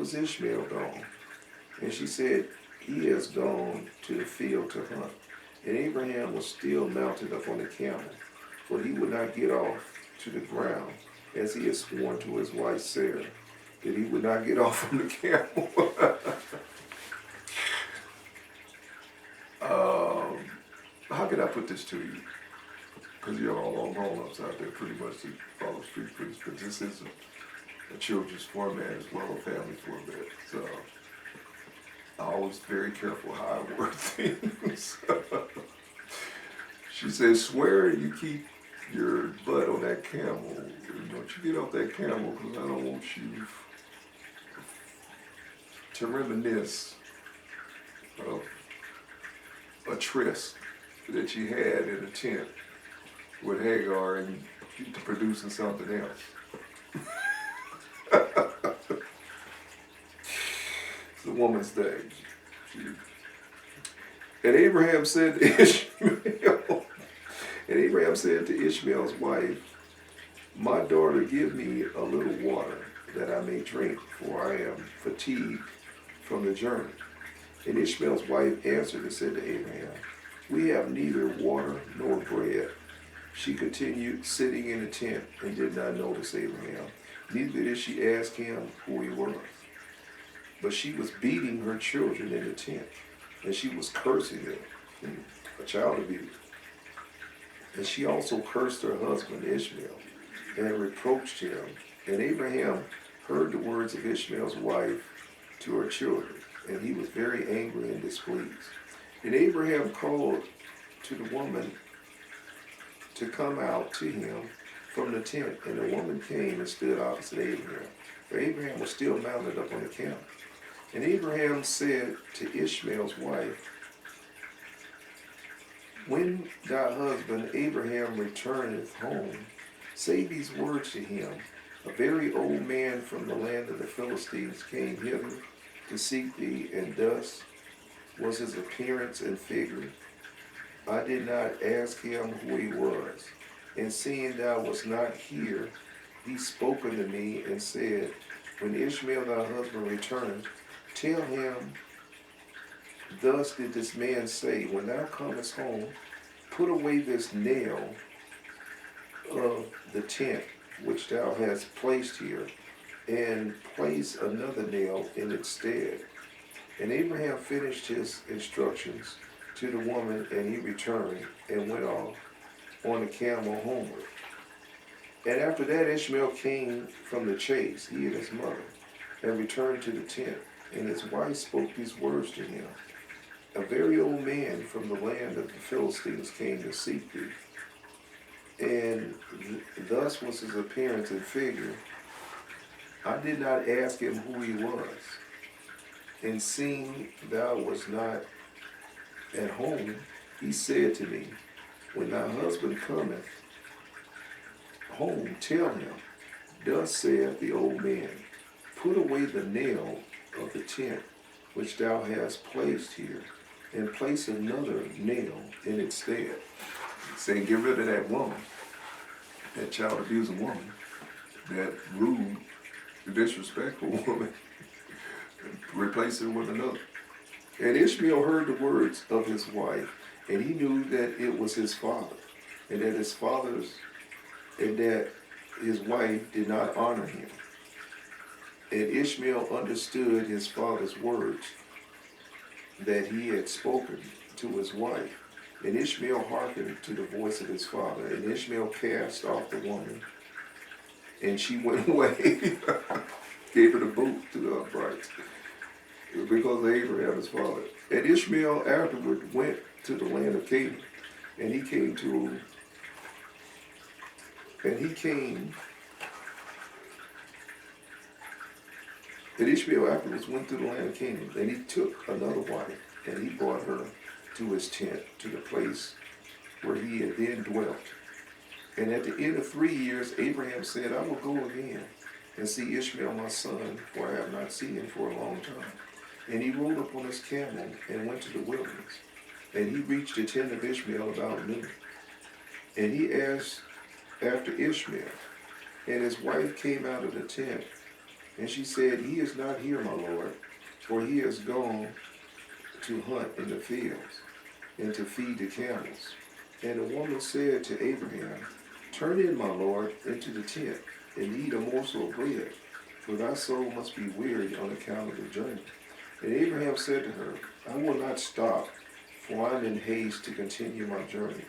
was Ishmael gone? And she said, he has gone to the field to hunt. And Abraham was still mounted up on the camel, for he would not get off to the ground, as he had sworn to his wife Sarah, that he would not get off from the camel. How can I put this to you? Because you're all grown-ups out there pretty much that follow street preach, but this is a children's format as well, a family format. So I'm always very careful how I word things. She says, swear you keep your butt on that camel. Don't you get off that camel, because I don't want you to reminisce of a tryst that you had in a tent with Hagar and to producing something else. It's the woman's day. And Abraham said to Ishmael's wife, my daughter, give me a little water that I may drink, for I am fatigued from the journey. And Ishmael's wife answered and said to Abraham, we have neither water nor bread. She continued sitting in the tent and did not notice Abraham. Neither did she ask him who he was. But she was beating her children in the tent, and she was cursing them, a child abuse. And she also cursed her husband Ishmael, and reproached him. And Abraham heard the words of Ishmael's wife to her children, and he was very angry and displeased. And Abraham called to the woman to come out to him from the tent, and the woman came and stood opposite Abraham, for Abraham was still mounted up on the camel. And Abraham said to Ishmael's wife, when thy husband Abraham returneth home, say these words to him, a very old man from the land of the Philistines came hither to seek thee, and thus was his appearance and figure. I did not ask him who he was. And seeing thou wast not here, he spoke unto me and said, when Ishmael thy husband returneth, tell him, thus did this man say, when thou comest home, put away this nail of the tent which thou hast placed here, and place another nail in its stead. And Abraham finished his instructions to the woman, and he returned and went off on the camel homeward. And after that Ishmael came from the chase, he and his mother, and returned to the tent. And his wife spoke these words to him, a very old man from the land of the Philistines came to seek thee. And thus was his appearance and figure. I did not ask him who he was. And seeing thou was not at home, he said to me, when thy husband cometh home, tell him, thus saith the old man, put away the nail of the tent which thou hast placed here, and place another nail in its stead. Saying, get rid of that woman, that child abusing woman, that rude, disrespectful woman, and replace her with another. And Ishmael heard the words of his wife, and he knew that it was his father, and that his wife did not honor him. And Ishmael understood his father's words that he had spoken to his wife. And Ishmael hearkened to the voice of his father. And Ishmael cast off the woman, and she went away. Gave her the boot to the uprights, because of Abraham, his father. And Ishmael afterward went to the land of Canaan, and Ishmael afterwards went to the land of Canaan, and he took another wife, and he brought her to his tent, to the place where he had then dwelt. And at the end of 3 years, Abraham said, I will go again and see Ishmael my son, for I have not seen him for a long time. And he rode up on his camel and went to the wilderness. And he reached the tent of Ishmael about noon. And he asked after Ishmael. And his wife came out of the tent And she said, He is not here, my lord, for he has gone to hunt in the fields and to feed the camels. And the woman said to Abraham, Turn in, my lord, into the tent, and eat a morsel of bread, for thy soul must be weary on account of the journey. And Abraham said to her, I will not stop, for I am in haste to continue my journey.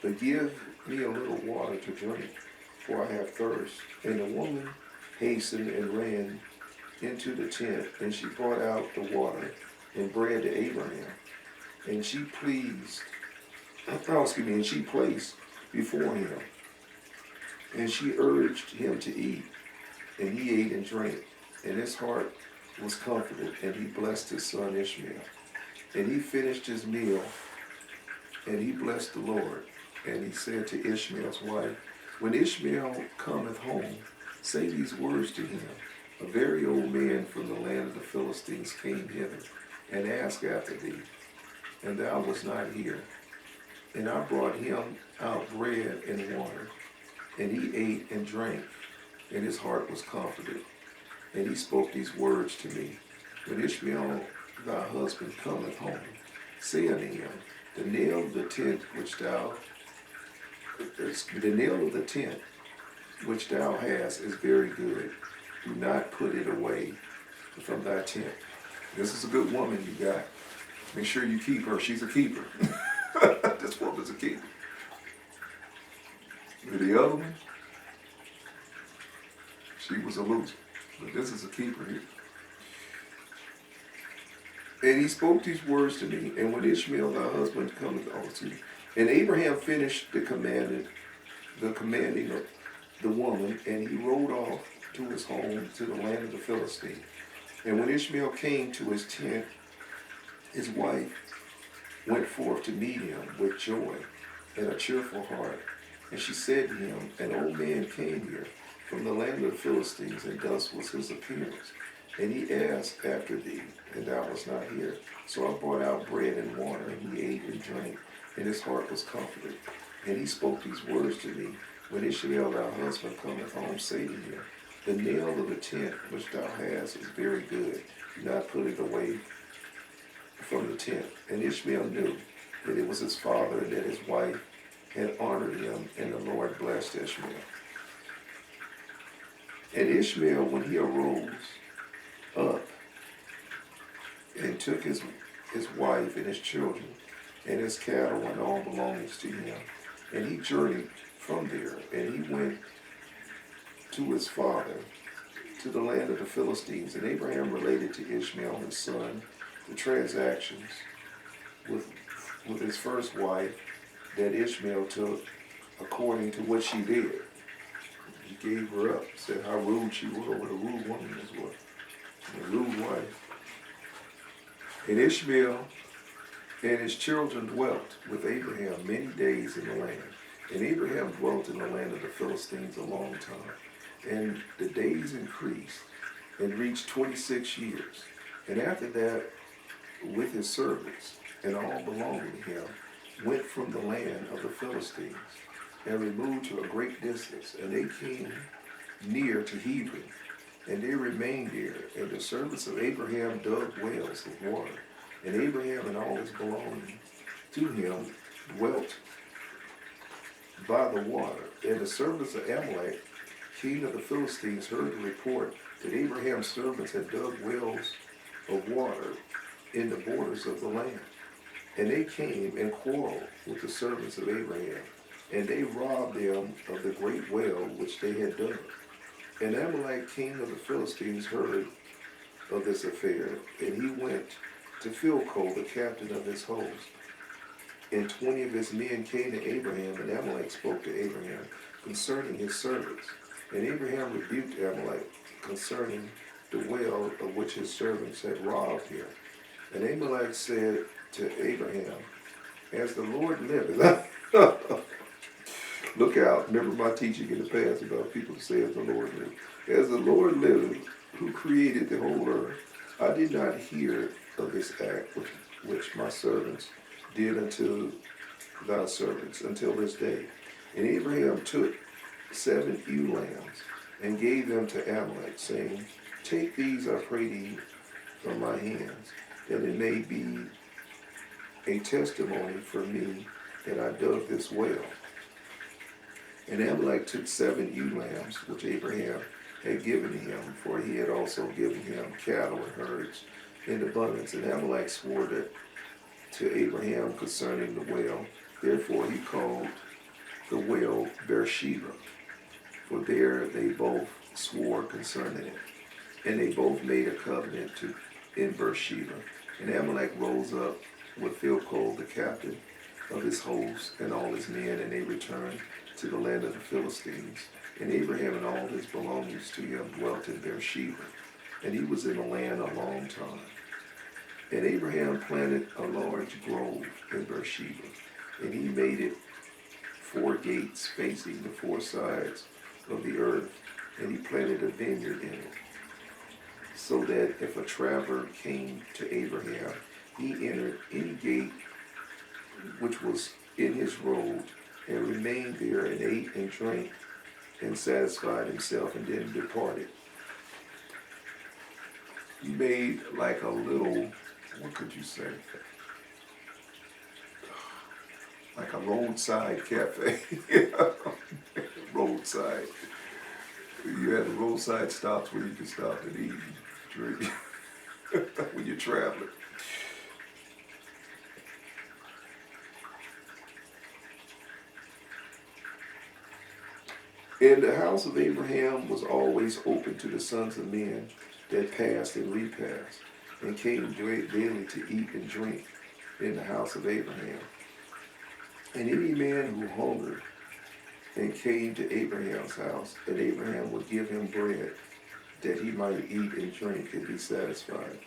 But give me a little water to drink, for I have thirst. And the woman hastened and ran into the tent, and she brought out the water and bread to Abraham. And she placed before him, and she urged him to eat. And he ate and drank, and his heart was comforted, and he blessed his son Ishmael. And he finished his meal, and he blessed the Lord. And he said to Ishmael's wife, When Ishmael cometh home, say these words to him. A very old man from the land of the Philistines came hither, and asked after thee, and thou wast not here. And I brought him out bread and water, and he ate and drank, and his heart was comforted. And he spoke these words to me, When Ishmael thy husband cometh home, say unto him, The nail of the tent which thou hast is very good. Do not put it away from thy tent. This is a good woman you got. Make sure you keep her. She's a keeper. This woman's a keeper. The other one, she was a loser. But this is a keeper here. And he spoke these words to me, and when Ishmael thy husband cometh also, and Abraham finished the commanding of the woman, and he rode off to his home to the land of the Philistines. And when Ishmael came to his tent, his wife went forth to meet him with joy and a cheerful heart. And she said to him, An old man came here from the land of the Philistines, and thus was his appearance. And he asked after thee, and thou wast not here. So I brought out bread and water, and he ate and drank, and his heart was comforted. And he spoke these words to me, When Ishmael thy husband cometh home, say to him, The nail of the tent which thou hast is very good. Do not put it away from the tent. And Ishmael knew that it was his father, and that his wife had honored him, and the Lord blessed Ishmael. And Ishmael, when he arose up, and took his wife and his children, and his cattle and all belongings to him, and he journeyed from there, and he went to his father, to the land of the Philistines. And Abraham related to Ishmael his son the transactions with his first wife that Ishmael took according to what she did. He gave her up, said how rude she was, what a rude woman this was, a rude wife. And Ishmael and his children dwelt with Abraham many days in the land. And Abraham dwelt in the land of the Philistines a long time. And the days increased and reached 26 years. And after that, with his servants and all belonging to him, went from the land of the Philistines and removed to a great distance. And they came near to Hebron, and they remained there. And the servants of Abraham dug wells of water. And Abraham and all his belonging to him dwelt by the water. And the servants of Amalek, king of the Philistines, heard the report that Abraham's servants had dug wells of water in the borders of the land. And they came and quarreled with the servants of Abraham, and they robbed them of the great well which they had dug. And Amalek, king of the Philistines, heard of this affair, and he went to Philco, the captain of his host. And 20 of his men came to Abraham, and Amalek spoke to Abraham concerning his servants. And Abraham rebuked Amalek concerning the well of which his servants had robbed him. And Amalek said to Abraham, As the Lord liveth, look out, remember my teaching in the past about people to say, As the Lord liveth. As the Lord liveth, who created the whole earth, I did not hear of this act which my servants did unto thy servants until this day. And Abraham took 7 ewe lambs and gave them to Amalek, saying, Take these, I pray thee, from my hands, that it may be a testimony for me that I dug this well. And Amalek took 7 ewe lambs, which Abraham had given him, for he had also given him cattle and herds in abundance. And Amalek swore to Abraham concerning the well. Therefore he called the well Beersheba, for there they both swore concerning it. And they both made a covenant in Beersheba. And Amalek rose up with Philcol, the captain of his host, and all his men, and they returned to the land of the Philistines. And Abraham and all his belongings to him dwelt in Beersheba. And he was in the land a long time. And Abraham planted a large grove in Beersheba, and he made it 4 gates facing the 4 sides of the earth, and he planted a vineyard in it, so that if a traveler came to Abraham, he entered any gate which was in his road, and remained there, and ate and drank, and satisfied himself, and then departed. He made like a little, what could you say? Like a roadside cafe. Roadside. You had the roadside stops where you can stop and eat and drink when you're traveling. And the house of Abraham was always open to the sons of men that passed and repassed, and came daily to eat and drink in the house of Abraham. And any man who hungered and came to Abraham's house, and Abraham would give him bread, that he might eat and drink and be satisfied.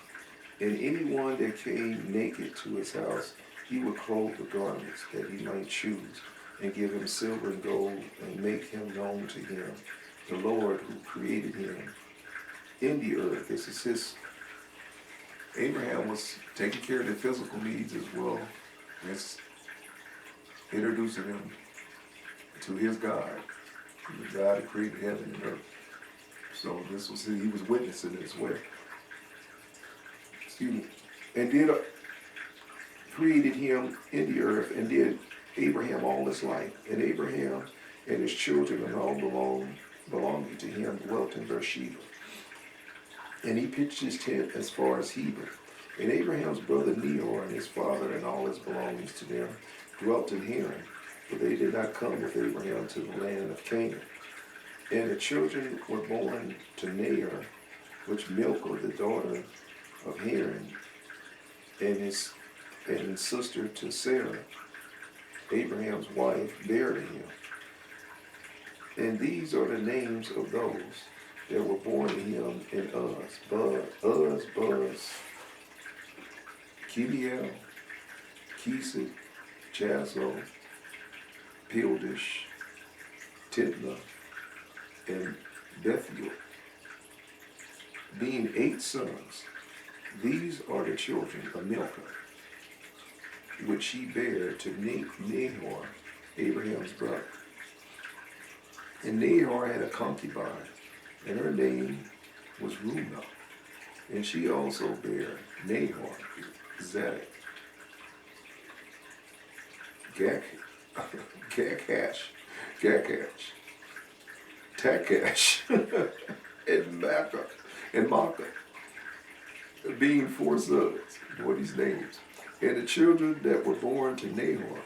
And anyone that came naked to his house, he would clothe with garments, that he might choose, and give him silver and gold, and make him known to him, the Lord who created him in the earth. This is his. Abraham was taking care of the physical needs as well as introducing him to his God, the God who created heaven and earth. So this was, he was witnessing this way. Excuse me. And did created him in the earth, and did Abraham all his life. And Abraham and his children and all belonging to him dwelt in Beersheba. And he pitched his tent as far as Heber. And Abraham's brother Nahor and his father and all his belongings to them dwelt in Haran, for they did not come with Abraham to the land of Canaan. And the children were born to Nahor, which Milcah, the daughter of Haran, and his sister to Sarah, Abraham's wife, bare to him. And these are the names of those that were born to him in Uz, Buz, Kibiel, Kesed, Jazo, Pildish, Titna, and Bethuel, being 8 sons. These are the children of Milcah, which she bare to Nahor, Abraham's brother. And Nahor had a concubine, and her name was Reumah, and she also bare Nahor, Zedek, Gakash, Takash, and Makkah, being 4 sons. What these names? And the children that were born to Nahor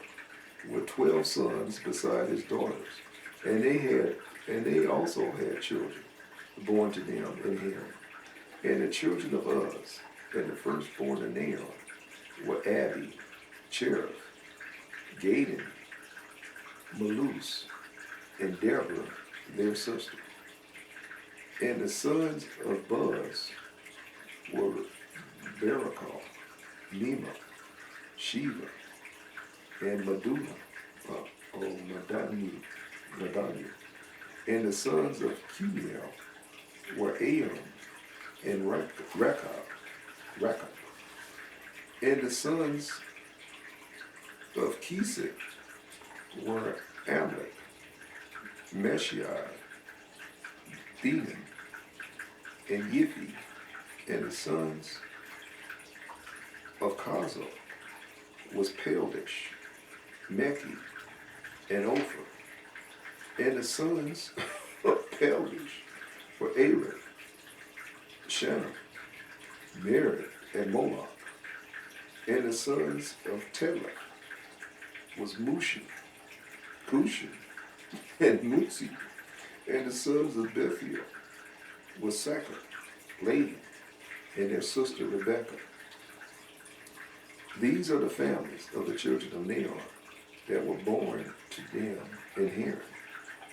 were 12 sons beside his daughters, and they also had children born to them in Haran. And the children of Uz, and the firstborn of Nahor, were Abi, Cherith, Gaden, Malus, and Deborah, their sister. And the sons of Buz were Berakah, Nema, Sheva, and Madani. And the sons of Kibiel were Aram and Rekab. And the sons of Kesed were Amalek, Meshai, Benan, and Yiphi, and the sons of Kaza was Peldish, Meki, and Ophir. And the sons of Peldish were Aaron, Shannon, Mered, and Moloch. And the sons of Telach was Mushin, Cushan, and Mutzi. And the sons of Bethiel was Sacher, Laban, and their sister Rebekah. These are the families of the children of Nahor that were born to them in Haran.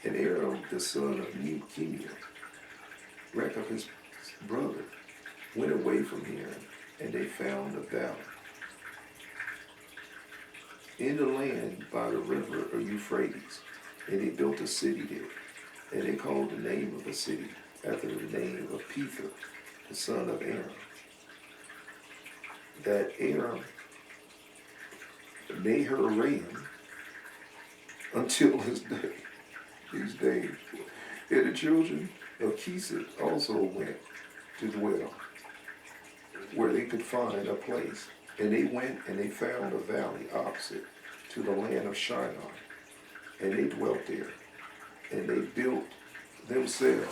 And Aram, the son of Chemiel, Rechab his brother, went away from Haran, and they found a valley in the land by the river of Euphrates, and they built a city there. And they called the name of the city after the name of Pether, the son of Aram. That Aram Naharaim until his day, these days. And the children of Kesed also went to dwell where they could find a place. And they went and they found a valley opposite to the land of Shinar. And they dwelt there. And they built themselves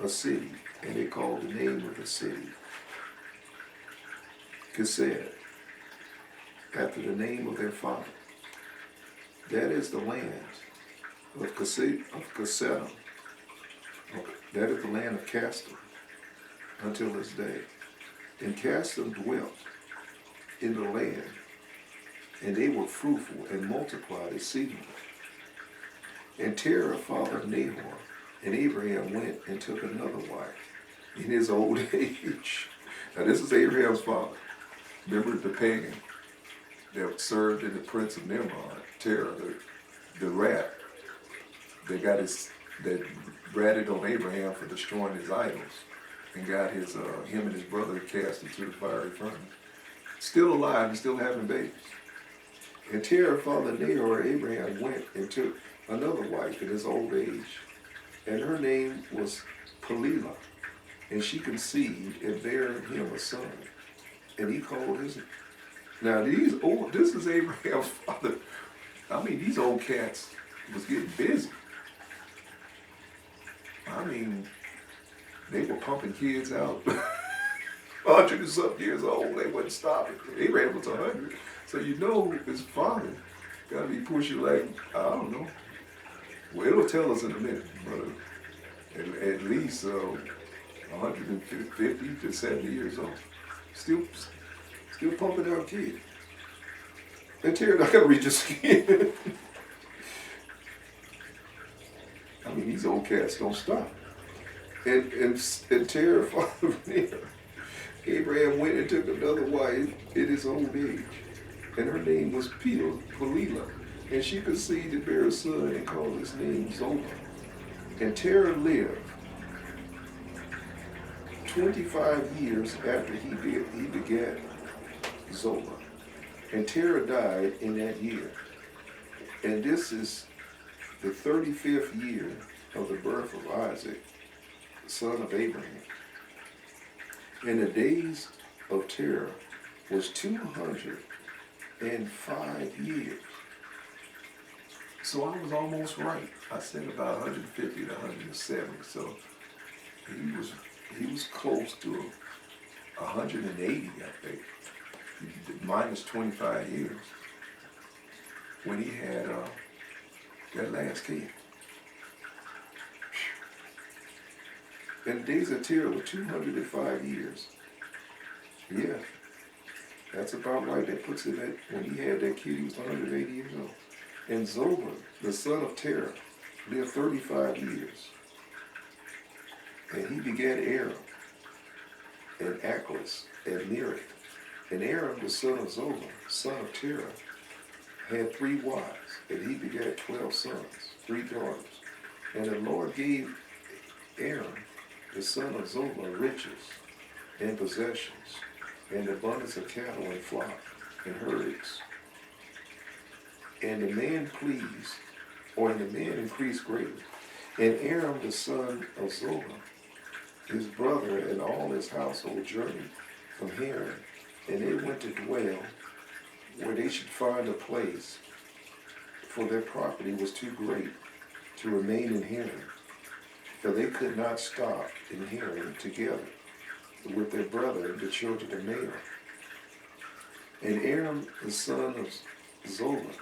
a city. And they called the name of the city Kesed, after the name of their father. That is the land of Kesedom. That is the land of Castor until this day. And Castor dwelt in the land, and they were fruitful and multiplied exceedingly. And Terah fathered Nahor, and Abraham went and took another wife in his old age. Now this is Abraham's father. Remember the pagan that served in the prince of Nimrod, Terah, the rat that ratted on Abraham for destroying his idols, and got him and his brother cast into the fiery furnace. Still alive and still having babies. And Terah fathered Nahor. Abraham went and took another wife in his old age, and her name was Pelilah, and she conceived and bare him a son, and he called his. Now this is Abraham's father. I mean, these old cats was getting busy. I mean, they were pumping kids out. 100 and something years old, they wouldn't stop it. Abraham was 100. So you know his father got to be pushing like, I don't know. Well, it'll tell us in a minute, but at least 150 to 70 years old. Still pumping out kids. And Terry, I got to read your skin. I mean, these old cats don't stop. And Terah fathered Nahor. Abraham went and took another wife in his old age, and her name was Pelilah, and she conceived and bare a son and called his name Zoba. And Terah lived 25 years after he begat Zoba. And Terah died in that year. And this is the 35th year of the birth of Isaac, son of Abraham. And the days of Terah was 205 years. So I was almost right. I said about 150 to 170. So he was close to 180, I think. Minus 25 years when he had that last kid. And the days of Terah were 205 years. Yeah, that's about right. That puts him at, when he had that kid, he was 180 years old. And Zoba, the son of Terah, lived 35 years. And he begat Aram, and Achlas, and Mered. And Aram, the son of Zoba, son of Terah, had 3 wives, and he begat 12 sons, 3 daughters. And the Lord gave Aram, the son of Zoba, riches and possessions, and abundance of cattle and flock and herds. And the man increased greatly. And Aram, the son of Zoba, his brother and all his household journeyed from Haran, and they went to dwell where they should find a place, for their property was too great to remain in Haran, for they could not stop in Haran together with their brother, the children of Nimrod. And Aram, the son of Zola,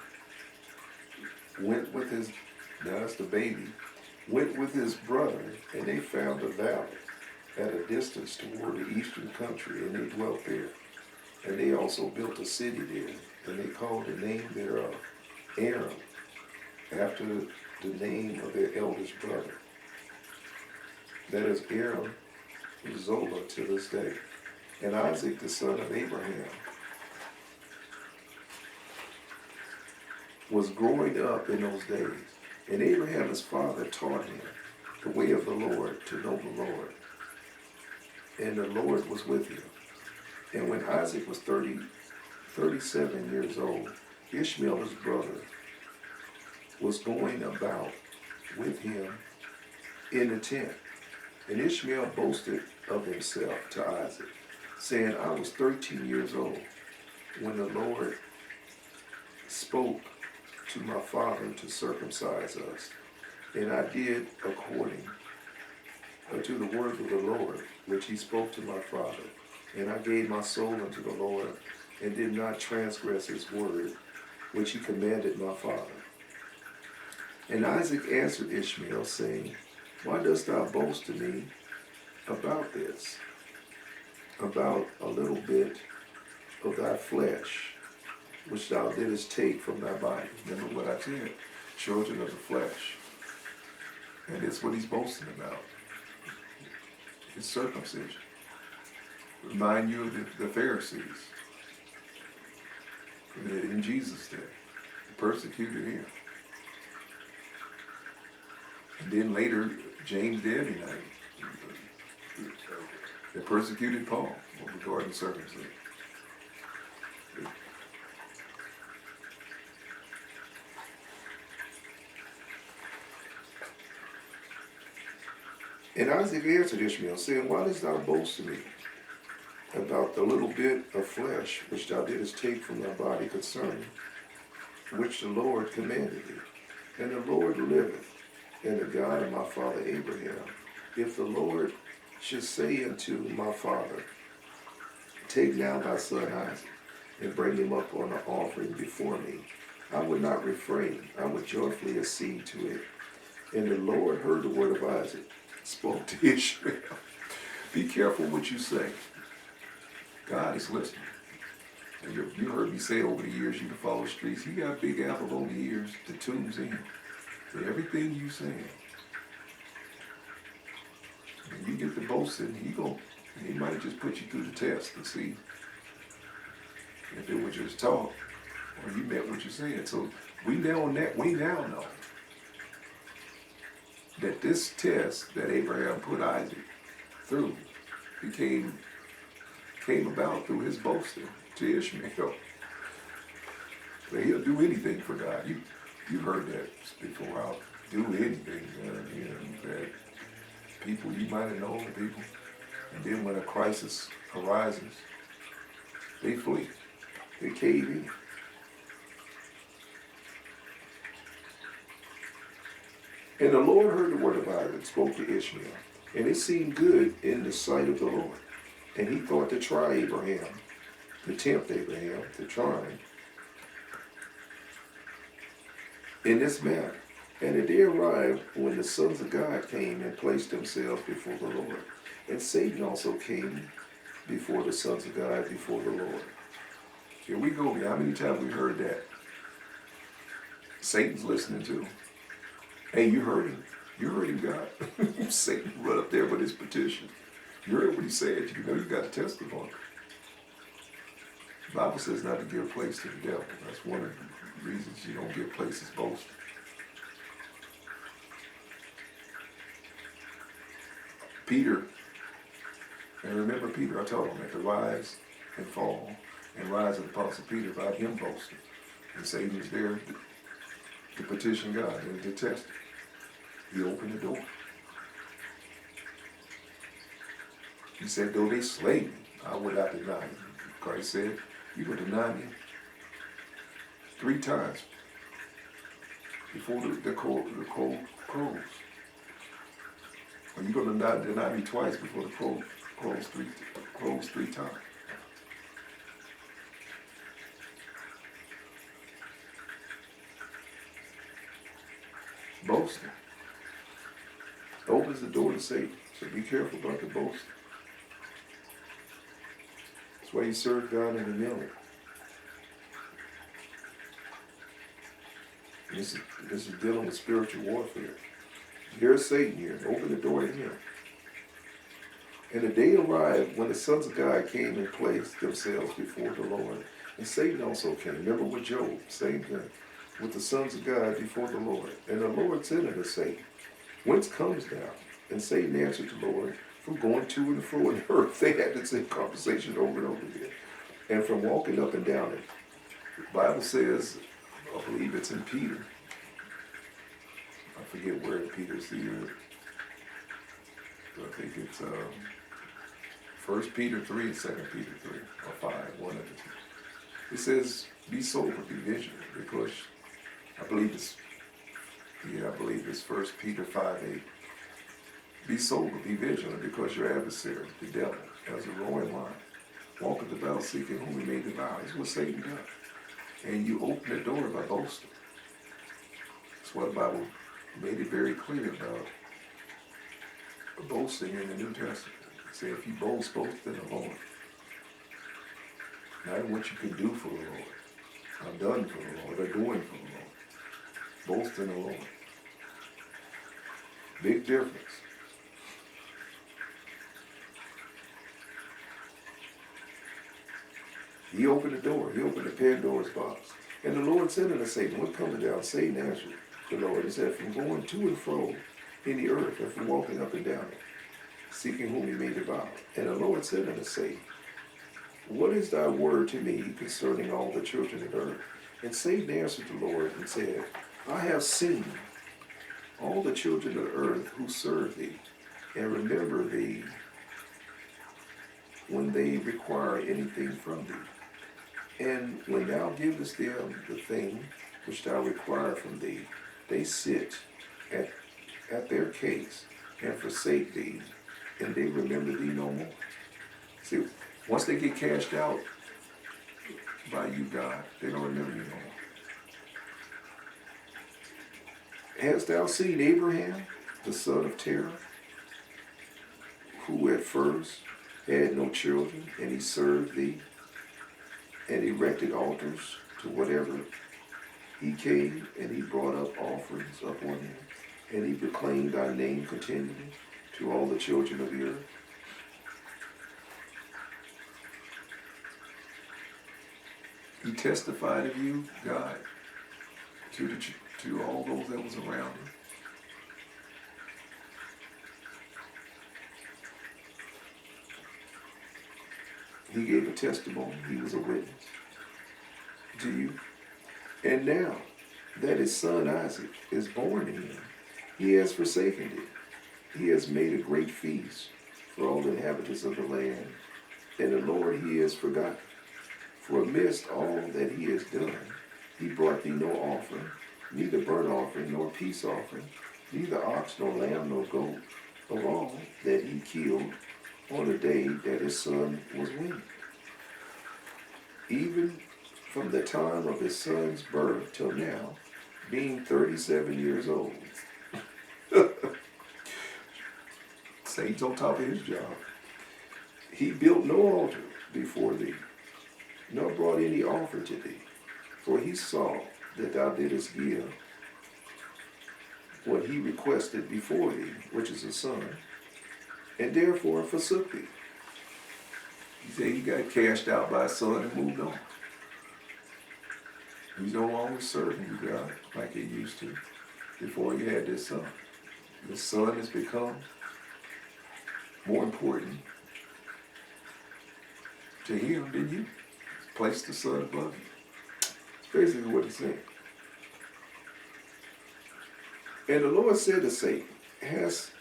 went with his, now that's the baby, went with his brother, and they found a valley at a distance toward the eastern country, and they dwelt there. And they also built a city there, and they called the name thereof Aram, after the name of their eldest brother. That is Aram Zola to this day. And Isaac, the son of Abraham, was growing up in those days. And Abraham, his father, taught him the way of the Lord, to know the Lord. And the Lord was with him. And when Isaac was 37 years old, Ishmael, his brother, was going about with him in the tent. And Ishmael boasted of himself to Isaac, saying, I was 13 years old when the Lord spoke to my father to circumcise us. And I did according to the word of the Lord, which he spoke to my father. And I gave my soul unto the Lord, and did not transgress his word, which he commanded my father. And Isaac answered Ishmael, saying, Why dost thou boast to me about this, about a little bit of thy flesh, which thou didst take from thy body? Remember what I said, children of the flesh. And that's what he's boasting about, his circumcision. Remind you of the Pharisees in Jesus' day, persecuted him. And then later, James the Ebionite, they persecuted Paul regarding circumcision. And Isaac answered Ishmael, saying, Why dost thou boast to me about the little bit of flesh which thou didst take from thy body, concerning which the Lord commanded thee? And the Lord liveth, and the God of my father Abraham, if the Lord should say unto my father, Take now thy son Isaac, and bring him up on an offering before me, I would not refrain, I would joyfully accede to it. And the Lord heard the word of Isaac, spoke to Ishmael. Be careful what you say. God is listening. And you heard me say over the years, you can follow the streets, he got big apple on the ears, the tunes in. So everything you say, when you get to boasting, he might just put you through the test to see if it was just talk or you meant what you said. So we now know that this test that Abraham put Isaac through came about through his boasting to Ishmael. But he'll do anything for God. You've heard that before. I'll do anything. That people, you might have known the people. And then when a crisis arises, they flee. They cave in. And the Lord heard the word of Isaac, spoke to Ishmael. And it seemed good in the sight of the Lord. And he thought to try Abraham, to tempt Abraham, to try him in this manner. And the day arrived when the sons of God came and placed themselves before the Lord. And Satan also came before the sons of God, before the Lord. Here we go. How many times we heard that? Satan's listening too. Hey, you heard him. You heard him, God. Satan run up there with his petition. You heard what he said. You know you got a testimony. The Bible says not to give place to the devil. That's one of the reasons you don't give places boasting. Peter, and remember Peter, I told him, at the rise and fall and rise of the Apostle Peter, about him boasting. And Satan was there to petition God and to test him. He opened the door. He said, though they slay me, I will not deny you. Christ said, you will deny me 3 times before the cold crows. Or you're going to deny me twice before the crows three times. Boasting opens the door to Satan. So be careful about the boasting. That's why you serve God in humility. This is dealing with spiritual warfare. Here's Satan here. Open the door to him. And the day arrived when the sons of God came and placed themselves before the Lord. And Satan also came. Remember with Job, same thing. With the sons of God before the Lord. And the Lord said unto Satan, whence comes thou? And Satan answered the Lord, from going to and fro in the earth. They had the same conversation over and over again. And from walking up and down it. The Bible says, I believe it's in Peter. I forget where in Peter's here. I think it's 1 Peter 3 and 2 Peter 3 or 5, one of the two. It says, be sober, be vigilant, because I believe it's 1 Peter 5:8. Be sober, be vigilant, because your adversary, the devil, as a roaring lion, walketh about seeking whom he may devour. That's what Satan does. And you open the door by boasting. That's why the Bible made it very clear about boasting in the New Testament. It said, if you boast in the Lord. Not in what you can do for the Lord. I've done for the Lord, or doing for the Lord. Boast in the Lord. Big difference. He opened the door. He opened the Pandora's box. And the Lord said unto Satan, what cometh thou? Satan answered the Lord and said, from going to and fro in the earth, and from walking up and down it, seeking whom he may devour. And the Lord said unto Satan, what is thy word to me concerning all the children of earth? And Satan answered the Lord and said, I have seen all the children of earth who serve thee, and remember thee when they require anything from thee. And when thou givest them the thing which thou require from thee, they sit at their case and forsake thee, and they remember thee no more. See, once they get cashed out by you, God, they don't remember you no more. Hast thou seen Abraham, the son of Terah, who at first had no children, and he served thee, and erected altars to whatever he came, and he brought up offerings upon him, and he proclaimed thy name continually to all the children of the earth? He testified of you, God, to all those that was around him. He gave a testimony. He was a witness to you. And now that his son Isaac is born to him, he has forsaken it. He has made a great feast for all the inhabitants of the land. And the Lord he has forgotten. For amidst all that he has done, he brought thee no offering, neither burnt offering, nor peace offering, neither ox, nor lamb, nor goat, of all that he killed on the day that his son was weaned. Even from the time of his son's birth till now, being 37 years old. Satan's on top of his job. He built no altar before thee, nor brought any offer to thee. For he saw that thou didst give what he requested before thee, which is a son, and therefore forsook thee. He said he got cashed out by his son and moved on. He's no longer serving you, God, like he used to before he had this son. This son has become more important to him than you. Place the son above you. It's basically what he's saying. And the Lord said to Satan, hast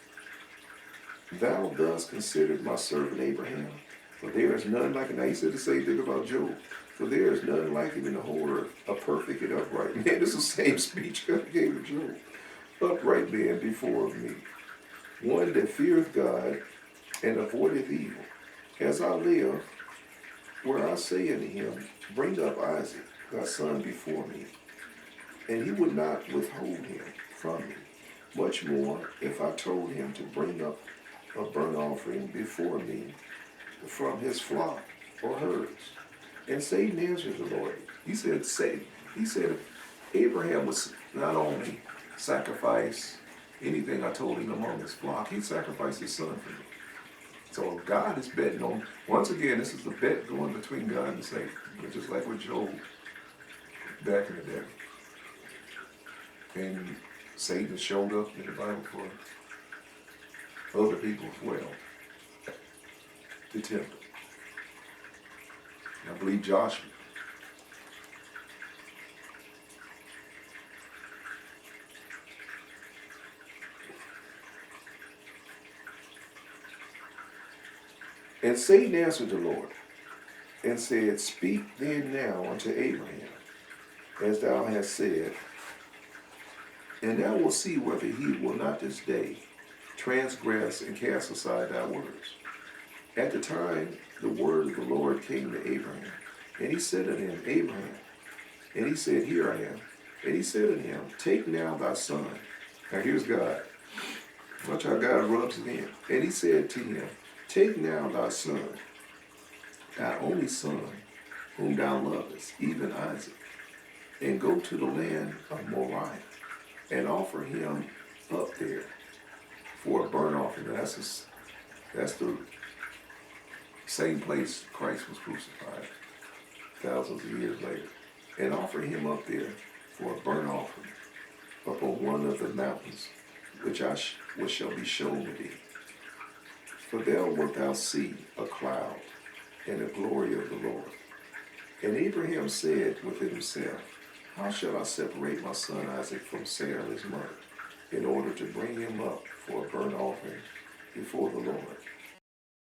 Thou thus considered my servant Abraham, for there is none like him. Now he said the same thing about Job. For there is none like him in the whole earth, a perfect and upright man. This is the same speech God gave to Job. Upright man before me, one that feareth God and avoideth evil. As I live, where I say unto him, bring up Isaac, thy son, before me, and he would not withhold him from me. Much more, if I told him to bring up a burnt offering before me from his flock or herds. And Satan answered the Lord. He said, Abraham was not only sacrifice anything I told him among his flock, he sacrificed his son for me. So God is betting on, once again, this is the bet going between God and Satan, just like with Job back in the day. And Satan showed up in the Bible for other people as well to tempt him. I believe Joshua. And Satan answered the Lord and said, Speak then now unto Abraham, as thou hast said, and thou wilt see whether he will not this day transgress and cast aside thy words. At the time the word of the Lord came to Abraham, and he said unto him, Abraham. And he said, Here I am. And he said unto him, Take now thy son. Now here's God. Watch how God rubs it in. And he said to him, Take now thy son, thy only son, whom thou lovest, even Isaac, and go to the land of Moriah, and offer him up there for a burnt offering. That's the same place Christ was crucified thousands of years later. And offer him up there for a burnt offering upon one of the mountains which shall be shown to thee. For there wilt thou see a cloud and the glory of the Lord. And Abraham said within himself, How shall I separate my son Isaac from Sarah his mother, in order to bring him up for a burnt offering before the Lord?